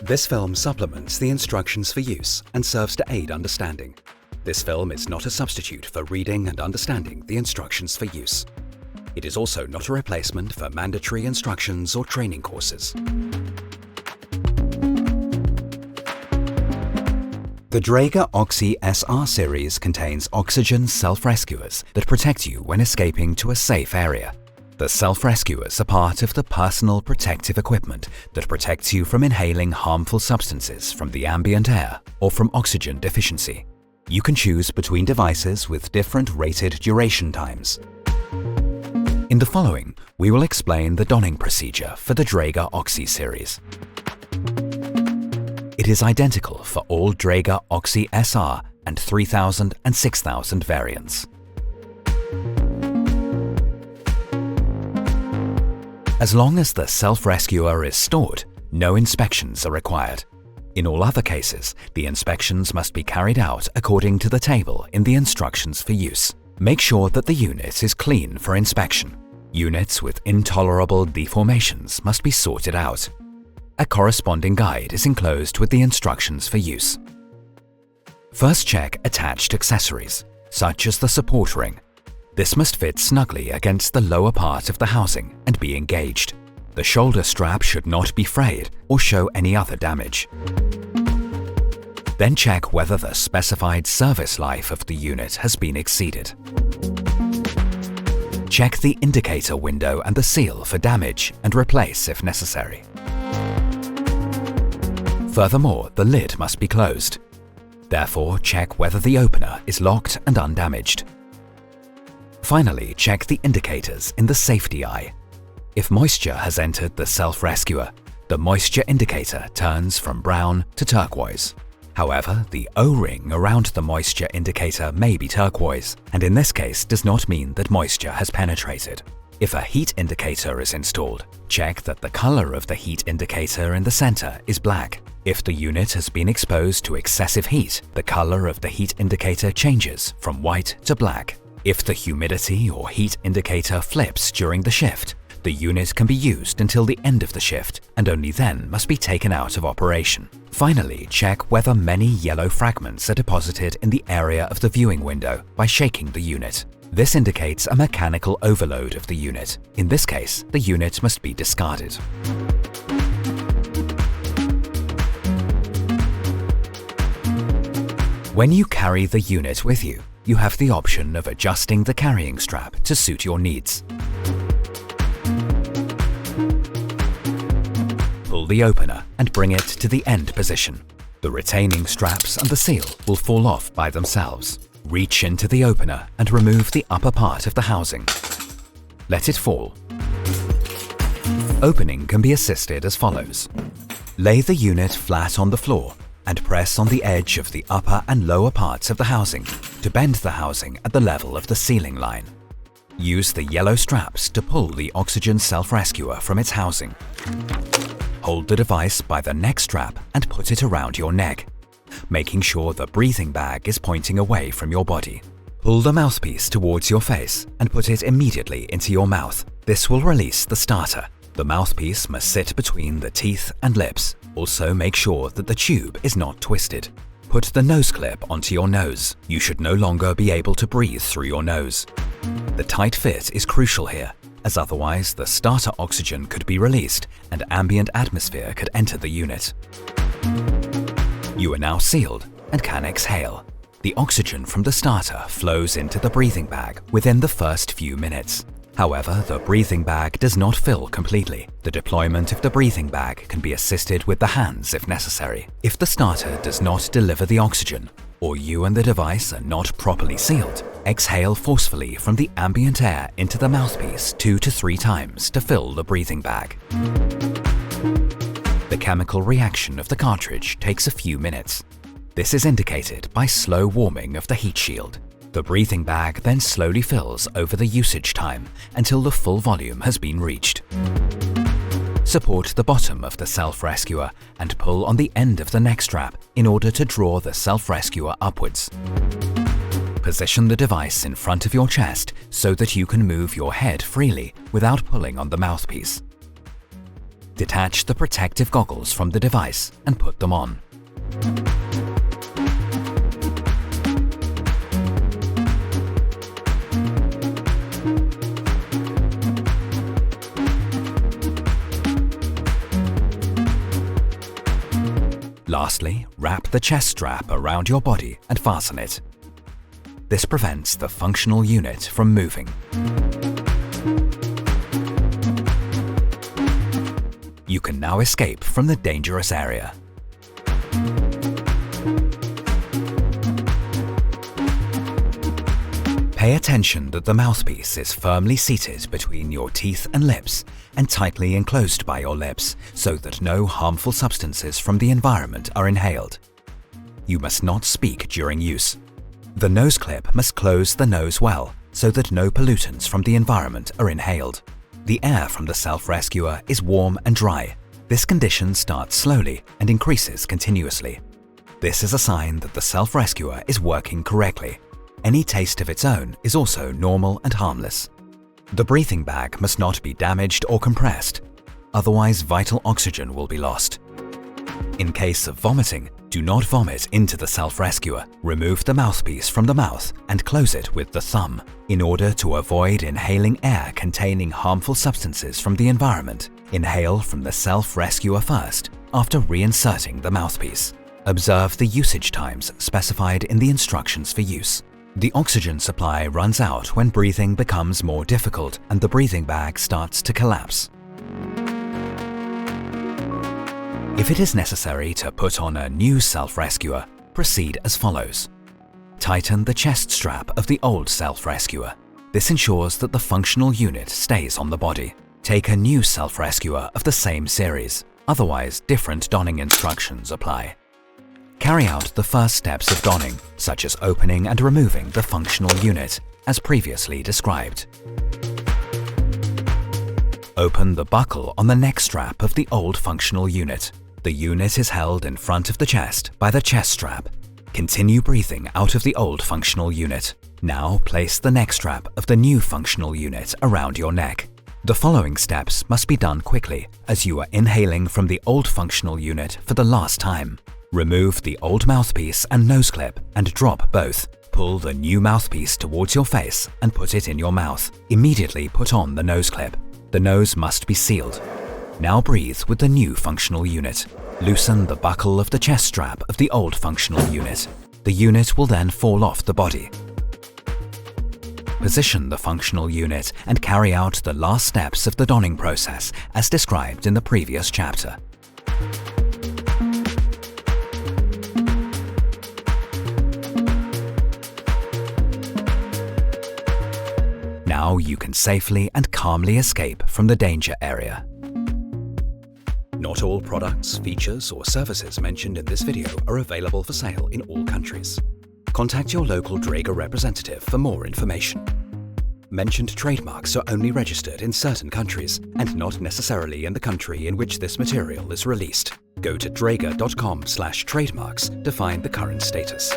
This film supplements the instructions for use and serves to aid understanding. This film is not a substitute for reading and understanding the instructions for use. It is also not a replacement for mandatory instructions or training courses. The Dräger Oxy SR series contains oxygen self-rescuers that protect you when escaping to a safe area. The self-rescuers are part of the personal protective equipment that protects you from inhaling harmful substances from the ambient air or from oxygen deficiency. You can choose between devices with different rated duration times. In the following, we will explain the donning procedure for the Dräger Oxy series. It is identical for all Dräger Oxy SR and 3000 and 6000 variants. As long as the self-rescuer is stored, no inspections are required. In all other cases, the inspections must be carried out according to the table in the instructions for use. Make sure that the unit is clean for inspection. Units with intolerable deformations must be sorted out. A corresponding guide is enclosed with the instructions for use. First, check attached accessories, such as the support ring. This must fit snugly against the lower part of the housing and be engaged. The shoulder strap should not be frayed or show any other damage. Then check whether the specified service life of the unit has been exceeded. Check the indicator window and the seal for damage and replace if necessary. Furthermore, the lid must be closed. Therefore, check whether the opener is locked and undamaged. Finally, check the indicators in the safety eye. If moisture has entered the self-rescuer, the moisture indicator turns from brown to turquoise. However, the O-ring around the moisture indicator may be turquoise, and in this case does not mean that moisture has penetrated. If a heat indicator is installed, check that the color of the heat indicator in the center is black. If the unit has been exposed to excessive heat, the color of the heat indicator changes from white to black. If the humidity or heat indicator flips during the shift, the unit can be used until the end of the shift and only then must be taken out of operation. Finally, check whether many yellow fragments are deposited in the area of the viewing window by shaking the unit. This indicates a mechanical overload of the unit. In this case, the unit must be discarded. When you carry the unit with you, you have the option of adjusting the carrying strap to suit your needs. Pull the opener and bring it to the end position. The retaining straps and the seal will fall off by themselves. Reach into the opener and remove the upper part of the housing. Let it fall. Opening can be assisted as follows. Lay the unit flat on the floor and press on the edge of the upper and lower parts of the housing to bend the housing at the level of the ceiling line. Use the yellow straps to pull the oxygen self-rescuer from its housing. Hold the device by the neck strap and put it around your neck, making sure the breathing bag is pointing away from your body. Pull the mouthpiece towards your face and put it immediately into your mouth. This will release the starter. The mouthpiece must sit between the teeth and lips. Also make sure that the tube is not twisted. Put the nose clip onto your nose. You should no longer be able to breathe through your nose. The tight fit is crucial here, as otherwise the starter oxygen could be released and ambient atmosphere could enter the unit. You are now sealed and can exhale. The oxygen from the starter flows into the breathing bag within the first few minutes. However, the breathing bag does not fill completely. The deployment of the breathing bag can be assisted with the hands if necessary. If the starter does not deliver the oxygen, or you and the device are not properly sealed, exhale forcefully from the ambient air into the mouthpiece 2 to 3 times to fill the breathing bag. The chemical reaction of the cartridge takes a few minutes. This is indicated by slow warming of the heat shield. The breathing bag then slowly fills over the usage time until the full volume has been reached. Support the bottom of the self-rescuer and pull on the end of the neck strap in order to draw the self-rescuer upwards. Position the device in front of your chest so that you can move your head freely without pulling on the mouthpiece. Detach the protective goggles from the device and put them on. Lastly, wrap the chest strap around your body and fasten it. This prevents the functional unit from moving. You can now escape from the dangerous area. Pay attention that the mouthpiece is firmly seated between your teeth and lips and tightly enclosed by your lips so that no harmful substances from the environment are inhaled. You must not speak during use. The nose clip must close the nose well so that no pollutants from the environment are inhaled. The air from the self-rescuer is warm and dry. This condition starts slowly and increases continuously. This is a sign that the self-rescuer is working correctly. Any taste of its own is also normal and harmless. The breathing bag must not be damaged or compressed, otherwise vital oxygen will be lost. In case of vomiting, do not vomit into the self-rescuer. Remove the mouthpiece from the mouth and close it with the thumb in order to avoid inhaling air containing harmful substances from the environment. Inhale from the self-rescuer first after reinserting the mouthpiece. Observe the usage times specified in the instructions for use. The oxygen supply runs out when breathing becomes more difficult and the breathing bag starts to collapse. If it is necessary to put on a new self-rescuer, proceed as follows. Tighten the chest strap of the old self-rescuer. This ensures that the functional unit stays on the body. Take a new self-rescuer of the same series, otherwise different donning instructions apply. Carry out the first steps of donning, such as opening and removing the functional unit, as previously described. Open the buckle on the neck strap of the old functional unit. The unit is held in front of the chest by the chest strap. Continue breathing out of the old functional unit. Now place the neck strap of the new functional unit around your neck. The following steps must be done quickly, as you are inhaling from the old functional unit for the last time. Remove the old mouthpiece and nose clip and drop both. Pull the new mouthpiece towards your face and put it in your mouth. Immediately put on the nose clip. The nose must be sealed. Now breathe with the new functional unit. Loosen the buckle of the chest strap of the old functional unit. The unit will then fall off the body. Position the functional unit and carry out the last steps of the donning process as described in the previous chapter. Now you can safely and calmly escape from the danger area. Not all products, features, or services mentioned in this video are available for sale in all countries. Contact your local Dräger representative for more information. Mentioned trademarks are only registered in certain countries and not necessarily in the country in which this material is released. Go to dräger.com/trademarks to find the current status.